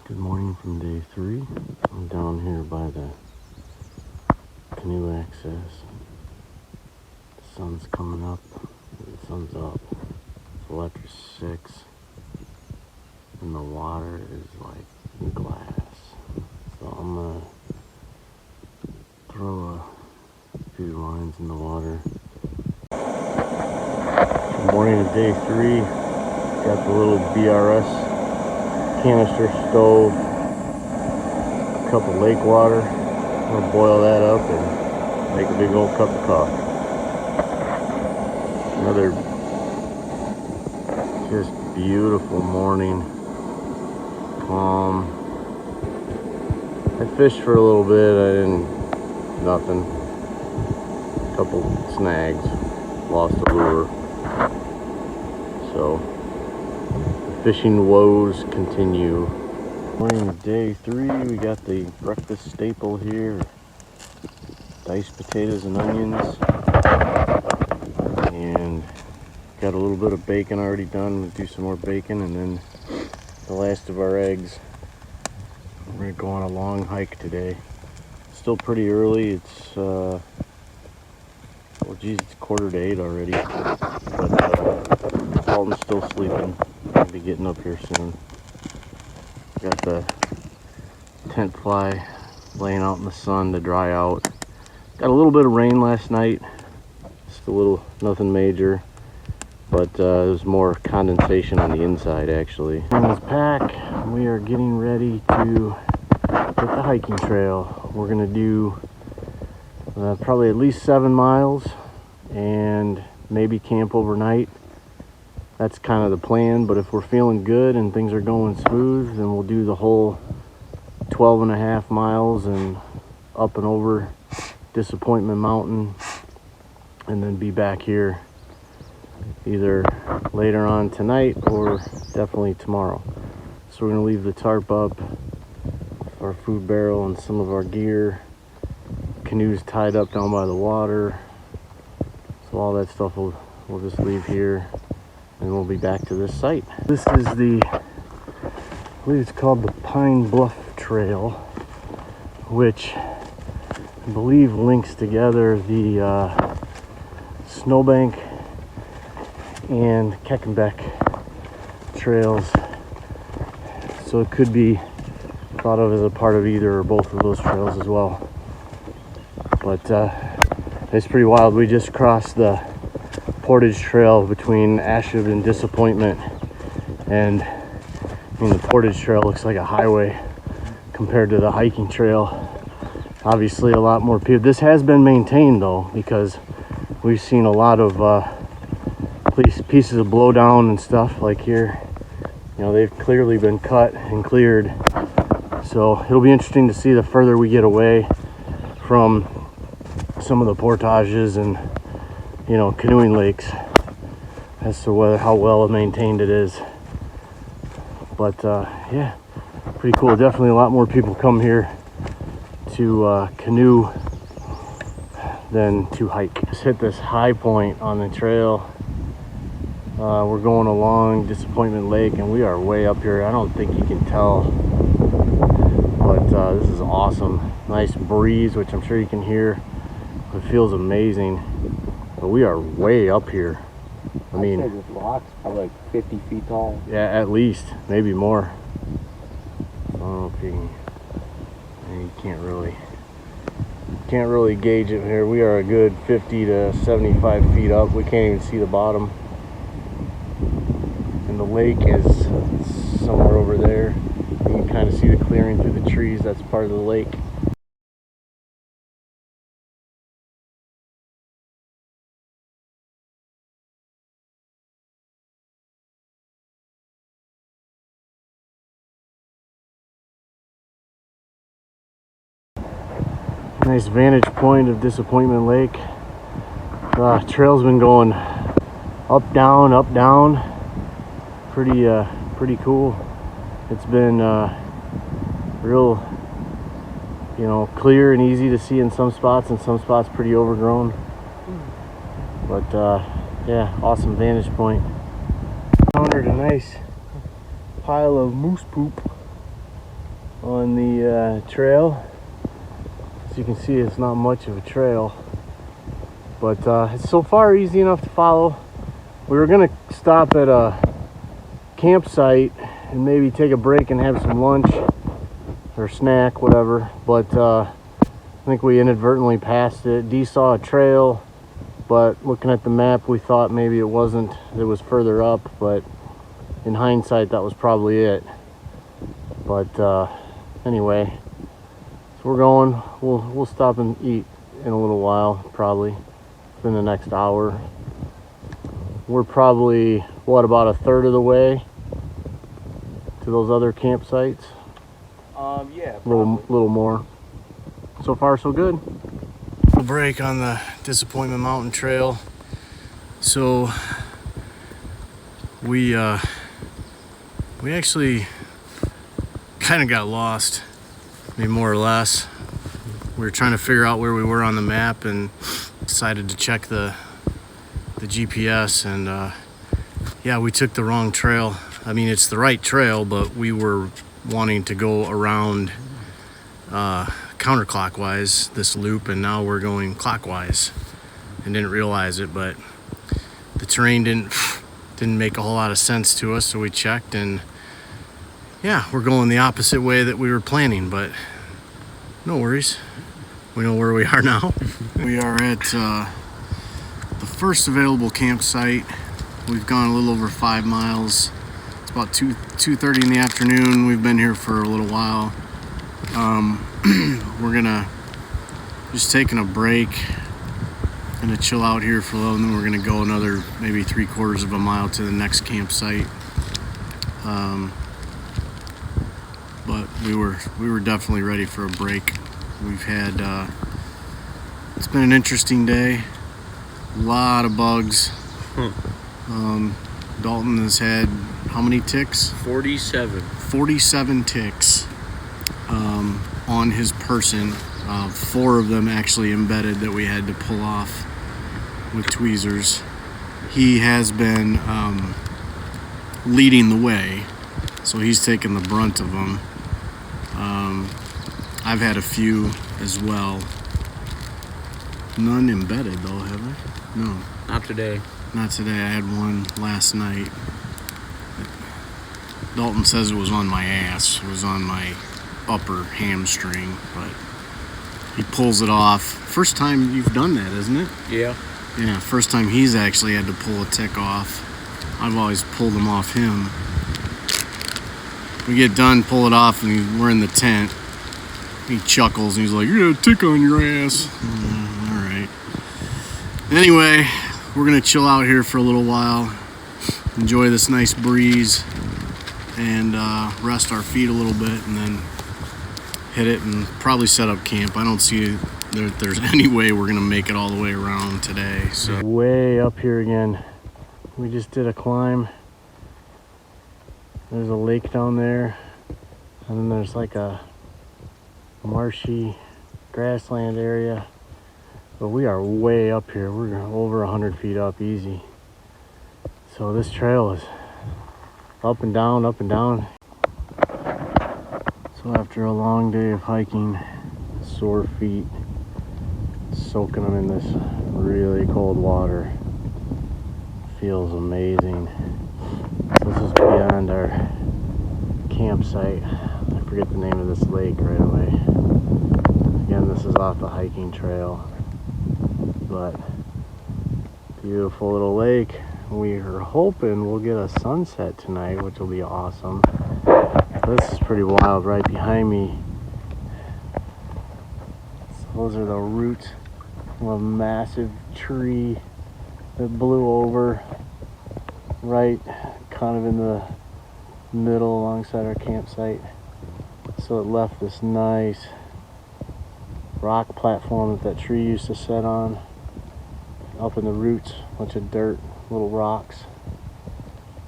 Good morning from day 3. I'm down here by the canoe access. The sun's coming up. The sun's up. It's after 6. And the water is like glass. So I'm gonna throw a few lines in the water. Good morning of day 3. Got the little BRS canister stove, a cup of lake water. I'm gonna boil that up and make a big old cup of coffee. Another just beautiful morning, calm. I fished for a little bit. I didn't, nothing. A couple snags, lost a lure. So fishing woes continue. Morning of day 3, we got the breakfast staple here. Diced potatoes and onions. And got a little bit of bacon already done. We'll do some more bacon and then the last of our eggs. We're gonna go on a long hike today. Still pretty early. It's well geez, it's 7:45 already. But Alton's still sleeping. I'll be getting up here soon. Got the tent fly laying out in the sun to dry out. Got a little bit of rain last night. Just a little, nothing major. But there's more condensation on the inside actually. In this pack, we are getting ready to hit the hiking trail. We're gonna do probably at least 7 miles and maybe camp overnight. That's kind of the plan, but if we're feeling good and things are going smooth, then we'll do the whole 12.5 miles and up and over Disappointment Mountain and then be back here either later on tonight or definitely tomorrow. So we're gonna leave the tarp up, our food barrel and some of our gear, canoes tied up down by the water. So all that stuff we'll just leave here. And we'll be back to this site. This is the, I believe it's called the Pine Bluff Trail, which I believe links together the Snowbank and Keckenbeck trails. So it could be thought of as a part of either or both of those trails as well. But it's pretty wild. We just crossed the portage trail between Ahsub and Disappointment, and I mean the portage trail looks like a highway compared to the hiking trail. Obviously a lot more people. This has been maintained though, because we've seen a lot of pieces of blowdown and stuff like here. You know, they've clearly been cut and cleared. So it'll be interesting to see the further we get away from some of the portages and, you know, canoeing lakes as to whether how well maintained it is. But yeah, pretty cool. Definitely a lot more people come here to canoe than to hike. Just hit this high point on the trail. We're going along Disappointment Lake and we are way up here. I don't think you can tell, but this is awesome. Nice breeze, which I'm sure you can hear. It feels amazing. But we are way up here. I mean, this rock's probably like 50 feet tall. Yeah, at least, maybe more. I don't know if you can't really gauge it here. We are a good 50 to 75 feet up. We can't even see the bottom. And the lake is somewhere over there. You can kind of see the clearing through the trees. That's part of the lake. Nice vantage point of Disappointment Lake. Trail's been going up, down. Pretty cool. It's been real, you know, clear and easy to see in some spots, and some spots pretty overgrown. But yeah, awesome vantage point. Found a nice pile of moose poop. on the trail. As you can see, it's not much of a trail, but it's so far easy enough to follow. We were gonna stop at a campsite and maybe take a break and have some lunch or snack, whatever, but I think we inadvertently passed it. Dee saw a trail, but looking at the map, we thought maybe it wasn't, it was further up, but in hindsight, that was probably it. But anyway, so we're going. We'll stop and eat in a little while, probably within the next hour. We're probably, what, about a third of the way to those other campsites? Yeah, a little more. So far, so good. A break on the Disappointment Mountain Trail. So we actually kind of got lost, maybe more or less. We were trying to figure out where we were on the map and decided to check the GPS, and yeah, we took the wrong trail. I mean, it's the right trail, but we were wanting to go around counterclockwise this loop, and now we're going clockwise and didn't realize it, but the terrain didn't make a whole lot of sense to us, so we checked, and yeah, we're going the opposite way that we were planning, but no worries. We know where we are now. We are at the first available campsite. We've gone a little over 5 miles. It's about 2:30 in the afternoon. We've been here for a little while. We're gonna just taking a break, gonna chill out here for a little, and then we're gonna go another maybe 3/4 of a mile to the next campsite. But we were definitely ready for a break. We've had it's been an interesting day. A lot of bugs. Dalton has had how many ticks? 47. 47 ticks on his person. 4 of them actually embedded that we had to pull off with tweezers. He has been leading the way, so he's taken the brunt of them. I've had a few as well. None embedded though, have I? No. Not today. Not today. I had one last night. Dalton says it was on my ass. It was on my upper hamstring, but he pulls it off. First time you've done that, isn't it? Yeah. Yeah, first time he's actually had to pull a tick off. I've always pulled them off him. We get done, pull it off, and we're in the tent. He chuckles and he's like, "You got a tick on your ass." All right. Anyway, we're gonna chill out here for a little while, enjoy this nice breeze, and rest our feet a little bit, and then hit it and probably set up camp. I don't see there's any way we're gonna make it all the way around today. So way up here again. We just did a climb. There's a lake down there, and then there's like a marshy grassland area, but we are way up here. We're over 100 feet up easy. So this trail is up and down, up and down. So after a long day of hiking, sore feet, soaking them in this really cold water feels amazing. So this is beyond our campsite. I forget the name of this lake right away. Again, this is off the hiking trail, but beautiful little lake. We are hoping we'll get a sunset tonight, which will be awesome. This is pretty wild. Right behind me, so those are the roots of a massive tree that blew over right kind of in the middle alongside our campsite. So it left this nice rock platform that tree used to sit on. Up in the roots, bunch of dirt, little rocks.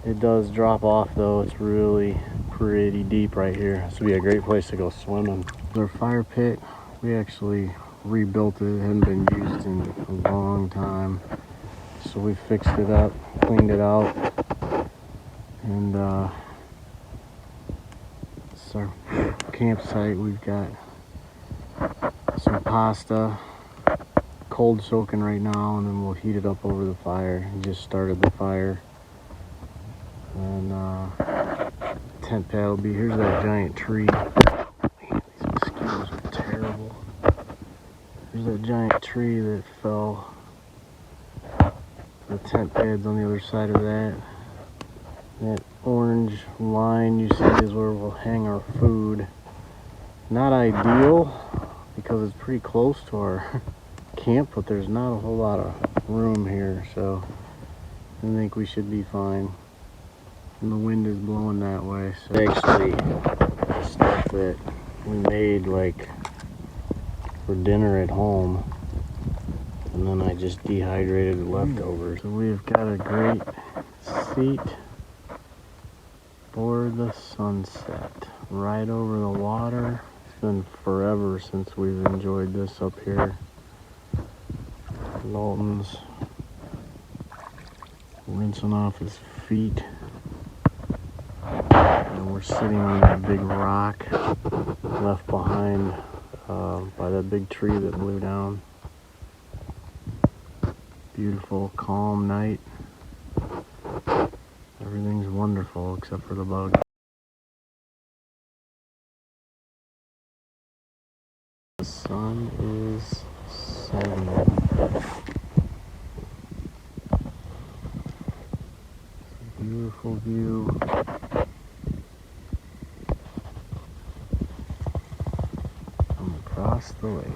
It does drop off though. It's really pretty deep right here. This would be a great place to go swimming. Our fire pit, we actually rebuilt it. It hadn't been used in a long time. So we fixed it up, cleaned it out, and campsite. We've got some pasta, cold soaking right now, and then we'll heat it up over the fire. We just started the fire. And tent pad will be, here's that giant tree. Man, these mosquitoes are terrible. There's that giant tree that fell. The tent pad's on the other side of that. That orange line you see is where we'll hang our food. Not ideal because it's pretty close to our camp, but there's not a whole lot of room here, so I think we should be fine. And the wind is blowing that way, so actually stuff that we made like for dinner at home, and then I just dehydrated the leftovers. So we've got a great seat for the sunset right over the water. It's been forever since we've enjoyed this up here. Dalton's rinsing off his feet, and we're sitting on that big rock left behind by that big tree that blew down. Beautiful, calm night. Everything's wonderful except for the bugs. The sun is setting. Beautiful view. From across the lake.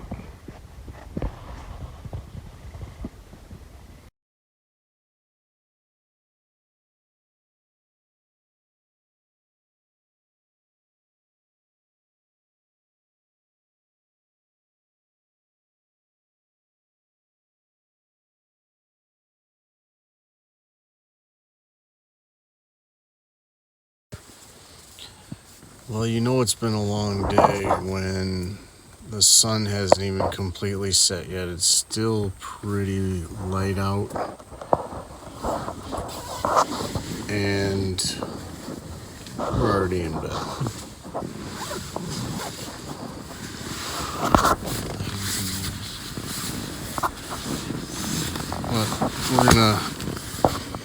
Well, you know it's been a long day when the sun hasn't even completely set yet. It's still pretty light out. And we're already in bed. But we're gonna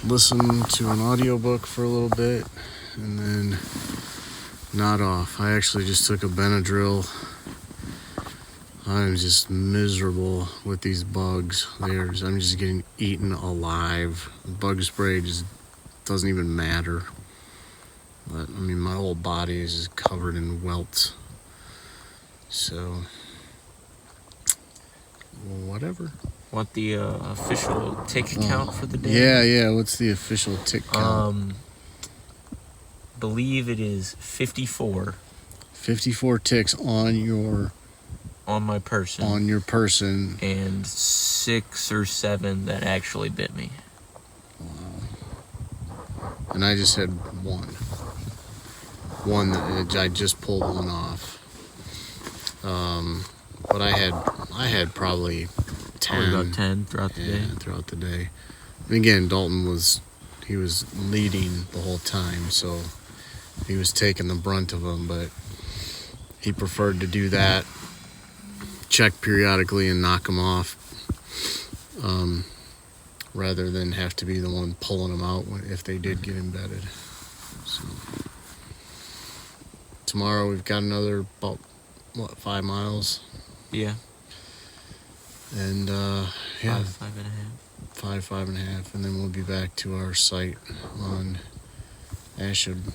listen to an audiobook for a little bit and then nod off. I actually just took a Benadryl. I'm just miserable with these bugs. I'm just getting eaten alive. Bug spray just doesn't even matter. But I mean, my whole body is just covered in welts. So, whatever. Want the official tick count for the day? Yeah. What's the official tick count? Believe it is 54. 54 ticks on your my person. On your person. And 6 or 7 that actually bit me. Wow. And I just had one. One that I just pulled one off. But I had probably 10. About 10 throughout the day. Throughout the day. And again, Dalton was leading the whole time, so he was taking the brunt of them, but he preferred to do that, check periodically and knock them off, rather than have to be the one pulling them out if they did get embedded. So tomorrow we've got another about 5 miles. Yeah. And 5.5. 5.5, and then we'll be back to our site on Ahsub